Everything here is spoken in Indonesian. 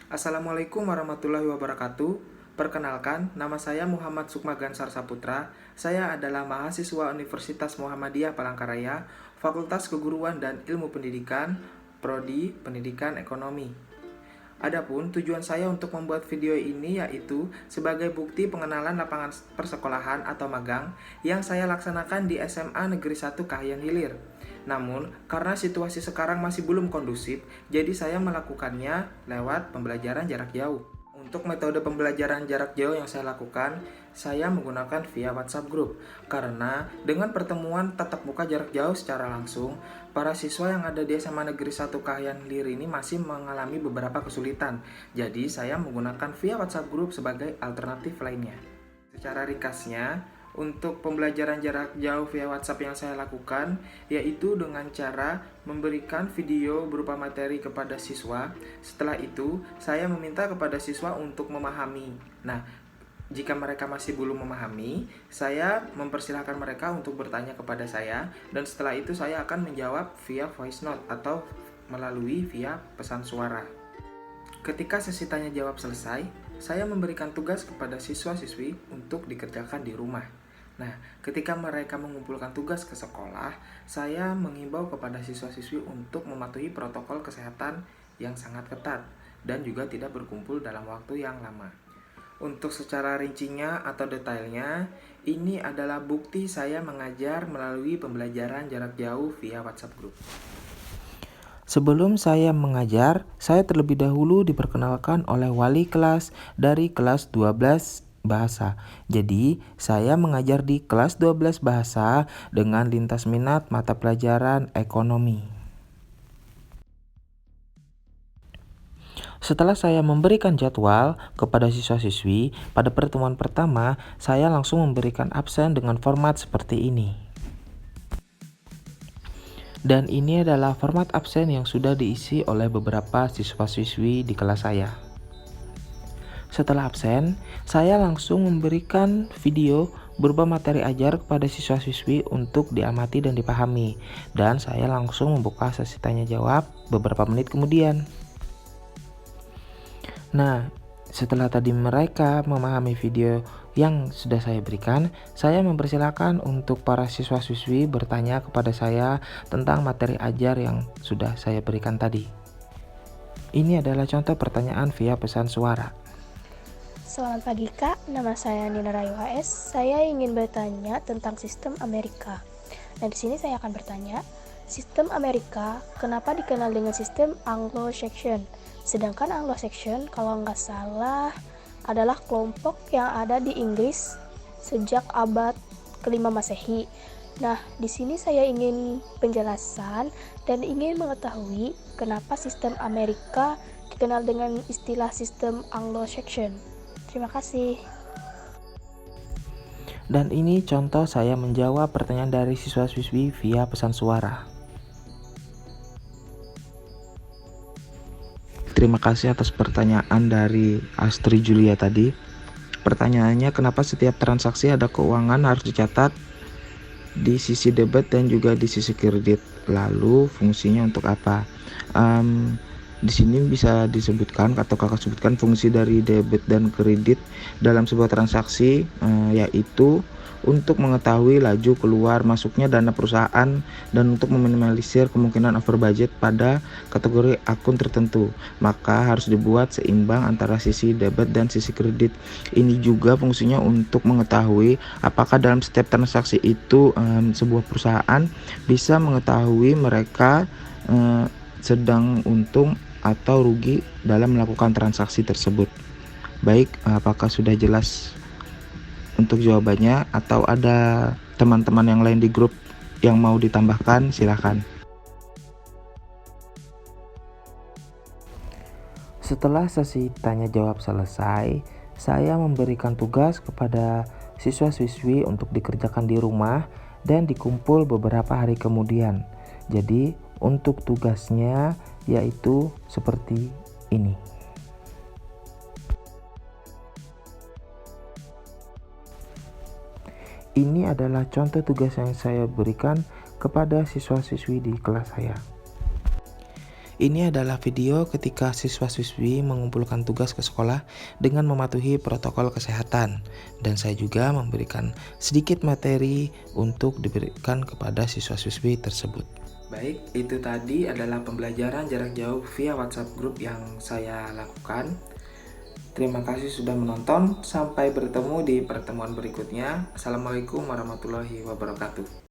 Assalamualaikum warahmatullahi wabarakatuh. Perkenalkan, nama saya Muhammad Sukma Gansar Saputra. Saya adalah mahasiswa Universitas Muhammadiyah Palangkaraya, Fakultas Keguruan dan Ilmu Pendidikan, Prodi Pendidikan Ekonomi. Adapun tujuan saya untuk membuat video ini yaitu sebagai bukti pengenalan lapangan persekolahan atau magang yang saya laksanakan di SMA Negeri 1 Kahayan Hilir. Namun, karena situasi sekarang masih belum kondusif, jadi saya melakukannya lewat pembelajaran jarak jauh. Untuk metode pembelajaran jarak jauh yang saya lakukan, saya menggunakan via WhatsApp Group. Karena dengan pertemuan tatap muka jarak jauh secara langsung, para siswa yang ada di SMA Negeri 1 Kahayan Hilir ini masih mengalami beberapa kesulitan. Jadi, saya menggunakan via WhatsApp Group sebagai alternatif lainnya. Secara ringkasnya, untuk pembelajaran jarak jauh via WhatsApp yang saya lakukan yaitu dengan cara memberikan video berupa materi kepada siswa. Setelah itu, saya meminta kepada siswa untuk memahami. Nah, jika mereka masih belum memahami, saya mempersilahkan mereka untuk bertanya kepada saya, dan setelah itu saya akan menjawab via voice note atau melalui via pesan suara. Ketika sesi tanya jawab selesai, saya memberikan tugas kepada siswa-siswi untuk dikerjakan di rumah. Nah, ketika mereka mengumpulkan tugas ke sekolah, saya mengimbau kepada siswa-siswi untuk mematuhi protokol kesehatan yang sangat ketat dan juga tidak berkumpul dalam waktu yang lama. Untuk secara rincinya atau detailnya, ini adalah bukti saya mengajar melalui pembelajaran jarak jauh via WhatsApp Group. Sebelum saya mengajar, saya terlebih dahulu diperkenalkan oleh wali kelas dari kelas 12 bahasa. Jadi, saya mengajar di kelas 12 bahasa dengan lintas minat mata pelajaran ekonomi. Setelah saya memberikan jadwal kepada siswa-siswi, pada pertemuan pertama, saya langsung memberikan absen dengan format seperti ini. Dan ini adalah format absen yang sudah diisi oleh beberapa siswa-siswi di kelas saya. Setelah absen, saya langsung memberikan video berupa materi ajar kepada siswa-siswi untuk diamati dan dipahami. Dan saya langsung membuka sesi tanya jawab beberapa menit kemudian. Nah, setelah tadi mereka memahami video yang sudah saya berikan, saya mempersilahkan untuk para siswa-siswi bertanya kepada saya tentang materi ajar yang sudah saya berikan tadi. Ini adalah contoh pertanyaan via pesan suara. Selamat pagi Kak, nama saya Nina Rayu HS. Saya ingin bertanya tentang sistem Amerika. Nah, di sini saya akan bertanya, sistem Amerika kenapa dikenal dengan sistem Anglo-Saxon? Sedangkan Anglo-Saxon kalau nggak salah adalah kelompok yang ada di Inggris sejak abad ke-5 Masehi. Nah, di sini saya ingin penjelasan dan ingin mengetahui kenapa sistem Amerika dikenal dengan istilah sistem Anglo-Saxon. Terima kasih. Dan ini contoh saya menjawab pertanyaan dari siswa-siswi via pesan suara. Terima kasih atas pertanyaan dari Astri Julia tadi. Pertanyaannya, kenapa setiap transaksi ada keuangan harus dicatat di sisi debit dan juga di sisi kredit? Lalu fungsinya untuk apa? Di sini bisa disebutkan atau kakak sebutkan fungsi dari debit dan kredit dalam sebuah transaksi, yaitu untuk mengetahui laju keluar masuknya dana perusahaan dan untuk meminimalisir kemungkinan over budget pada kategori akun tertentu. Maka harus dibuat seimbang antara sisi debit dan sisi kredit. Ini juga fungsinya untuk mengetahui apakah dalam setiap transaksi itu sebuah perusahaan bisa mengetahui mereka sedang untung atau rugi dalam melakukan transaksi tersebut. Baik, apakah sudah jelas untuk jawabannya atau ada teman-teman yang lain di grup yang mau ditambahkan? Silahkan. Setelah sesi tanya jawab selesai, saya memberikan tugas kepada siswa-siswi untuk dikerjakan di rumah dan dikumpul beberapa hari kemudian. Jadi, untuk tugasnya yaitu seperti ini. Ini adalah contoh tugas yang saya berikan kepada siswa-siswi di kelas saya. Ini adalah video ketika siswa-siswi mengumpulkan tugas ke sekolah dengan mematuhi protokol kesehatan. Dan saya juga memberikan sedikit materi untuk diberikan kepada siswa-siswi tersebut. Baik, itu tadi adalah pembelajaran jarak jauh via WhatsApp group yang saya lakukan. Terima kasih sudah menonton. Sampai bertemu di pertemuan berikutnya. Assalamualaikum warahmatullahi wabarakatuh.